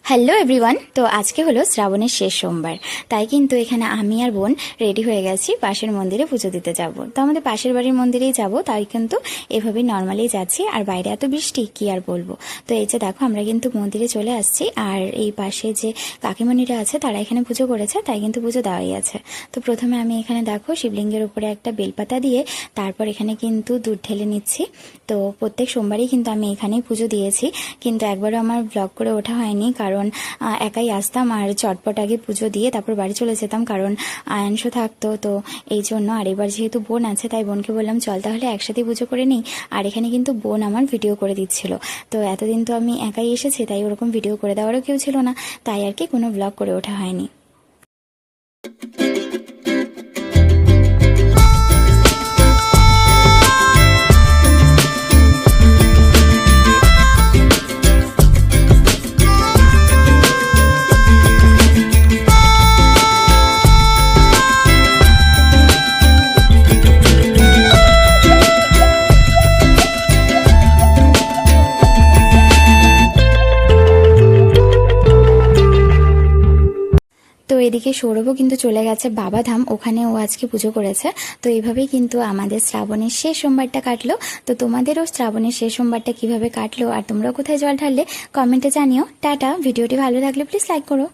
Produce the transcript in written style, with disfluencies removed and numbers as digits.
Hello everyone. তো আজকে হলো শ্রাবণের শেষ সোমবার, তাই কিন্তু এখানে আমি আর বোন রেডি হয়ে গেছি পাশের মন্দিরে পুজো দিতে যাব। তো আমাদের পাশের বাড়ির মন্দিরেই যাব, তাই কিন্তু এভাবেই নর্মালি যাচ্ছি। আর বাইরে এত বৃষ্টি কি আর বলবো। তো এই যে দেখো আমরা কিন্তু মন্দিরে চলে আসছি, আর এই পাশে যে কাকিমণিরা আছে তারা এখানে পুজো করেছে, তাই কিন্তু পুজো দেওয়াই আছে। তো প্রথমে আমি এখানে দেখো শিবলিঙ্গের উপরে একটা বেলপাতা দিয়ে তারপর এখানে কিন্তু দুধ ঢেলে নিচ্ছি। তো প্রত্যেক সোমবারই কিন্তু আমি এখানেই পুজো দিয়েছি, কিন্তু একবারও আমার ব্লগ করে ওঠা হয়নি, কারণ একাই আসতাম আর চটপট আগে পুজো দিয়ে তারপর বাড়ি চলে যেতাম, কারণ আয়াংশ থাকতো। তো এই জন্য আর এবার যেহেতু বোন আছে তাই বোনকে বললাম চল তাহলে একসাথে পুজো করে নিই। আর এখানে কিন্তু বোন আমার ভিডিও করে দিচ্ছিল। তো এতদিন তো আমি একাই এসেছি, তাই ওরকম ভিডিও করে দেওয়ারও কেউ ছিল না, তাই আর কি কোনো ব্লগ করে ওঠা হয়নি। তো এদিকে সৌরভও কিন্তু চলে গেছে বাবাধাম, ওখানে ও আজকে পুজো করেছে। তো এইভাবেই কিন্তু আমাদের শ্রাবণের শেষ সোমবারটা কাটলো। তো তোমাদেরও শ্রাবণের শেষ সোমবারটা কিভাবে কাটলো আর তোমরাও কোথায় জল ঢাললে কমেন্টে জানিও। টাটা। ভিডিওটি ভালো লাগলে প্লিজ লাইক করো।